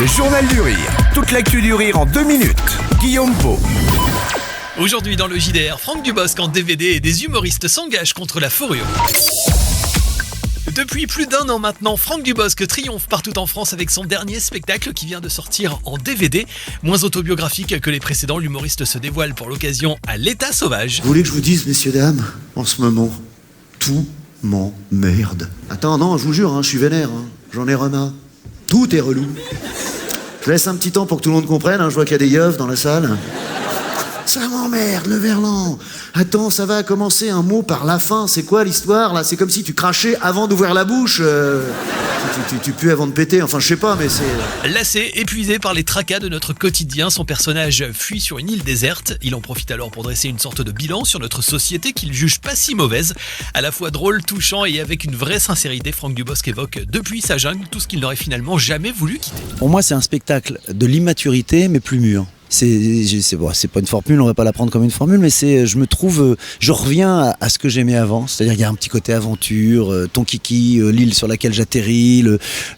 Le journal du rire. Toute l'actu du rire en 2 minutes. Guillaume Pau. Aujourd'hui dans le JDR, Franck Dubosc en DVD et des humoristes s'engagent contre la fourrure. Depuis plus d'1 an maintenant, Franck Dubosc triomphe partout en France avec son dernier spectacle qui vient de sortir en DVD. Moins autobiographique que les précédents, l'humoriste se dévoile pour l'occasion à l'état sauvage. Vous voulez que je vous dise, messieurs, dames, en ce moment, tout m'emmerde. Attends, non, je vous jure, je suis vénère, j'en ai remarre. Tout est relou. Je laisse un petit temps pour que tout le monde comprenne, je vois qu'il y a des yeufs dans la salle. Ça m'emmerde, le verlan. Attends, ça va commencer un mot par la fin. C'est quoi l'histoire, là? C'est comme si tu crachais avant d'ouvrir la bouche. Tu pues avant de péter. Enfin, je sais pas, mais c'est... Lassé, épuisé par les tracas de notre quotidien, son personnage fuit sur une île déserte. Il en profite alors pour dresser une sorte de bilan sur notre société qu'il juge pas si mauvaise. À la fois drôle, touchant et avec une vraie sincérité, Franck Dubosc évoque depuis sa jungle tout ce qu'il n'aurait finalement jamais voulu quitter. Pour moi, c'est un spectacle de l'immaturité, mais plus mûr. C'est pas une formule, on va pas la prendre comme une formule, mais je reviens à ce que j'aimais avant, c'est-à-dire qu'il y a un petit côté aventure, ton kiki, l'île sur laquelle j'atterris,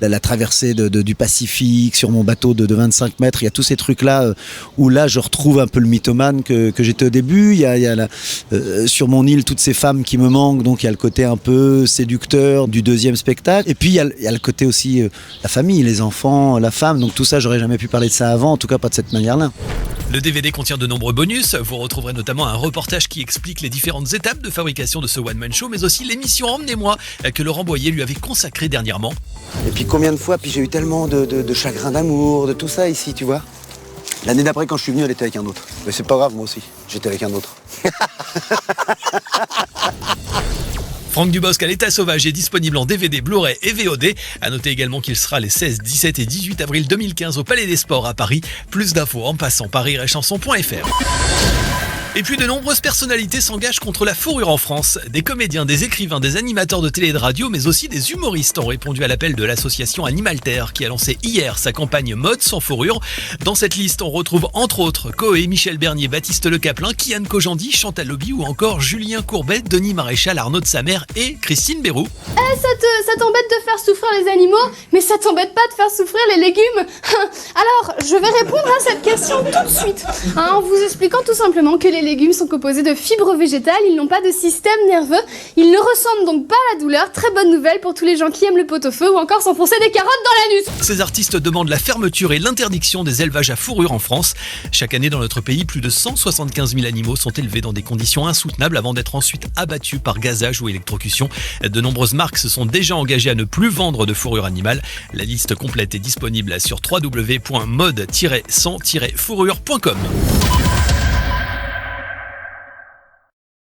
la traversée du Pacifique sur mon bateau de 25 mètres, il y a tous ces trucs-là où là je retrouve un peu le mythomane que j'étais au début, il y a sur mon île toutes ces femmes qui me manquent, donc il y a le côté un peu séducteur du deuxième spectacle, et puis il y a le côté aussi la famille, les enfants, la femme, donc tout ça j'aurais jamais pu parler de ça avant, en tout cas pas de cette manière-là. Le DVD contient de nombreux bonus, vous retrouverez notamment un reportage qui explique les différentes étapes de fabrication de ce one-man show, mais aussi l'émission Emmenez-moi que Laurent Boyer lui avait consacrée dernièrement. Et puis combien de fois, j'ai eu tellement de chagrin d'amour, de tout ça ici, tu vois. L'année d'après, quand je suis venu, elle était avec un autre. Mais c'est pas grave, moi aussi, j'étais avec un autre. Franck Dubosc à l'état sauvage est disponible en DVD, Blu-ray et VOD. À noter également qu'il sera les 16, 17 et 18 avril 2015 au Palais des Sports à Paris. Plus d'infos en passant par rireetchanson.fr. Et puis de nombreuses personnalités s'engagent contre la fourrure en France. Des comédiens, des écrivains, des animateurs de télé et de radio, mais aussi des humoristes ont répondu à l'appel de l'association Animalter qui a lancé hier sa campagne Mode sans fourrure. Dans cette liste, on retrouve entre autres Coé, Michel Bernier, Baptiste Le Caplin, Kian Kojandi, Chantal Lobby ou encore Julien Courbet, Denis Maréchal, Arnaud de Samer et Christine Béroux. Ça t'embête de faire souffrir les animaux, mais ça t'embête pas de faire souffrir les légumes? Alors, je vais répondre à cette question tout de suite, en vous expliquant tout simplement que les légumes sont composés de fibres végétales, ils n'ont pas de système nerveux, ils ne ressentent donc pas à la douleur. Très bonne nouvelle pour tous les gens qui aiment le pot-au-feu ou encore s'enfoncer des carottes dans l'anus. Ces artistes demandent la fermeture et l'interdiction des élevages à fourrure en France. Chaque année dans notre pays, plus de 175 000 animaux sont élevés dans des conditions insoutenables avant d'être ensuite abattus par gazage ou électrocution. De nombreuses marques se sont déjà engagées à ne plus vendre de fourrure animale. La liste complète est disponible sur www.mode-sans-fourrure.com.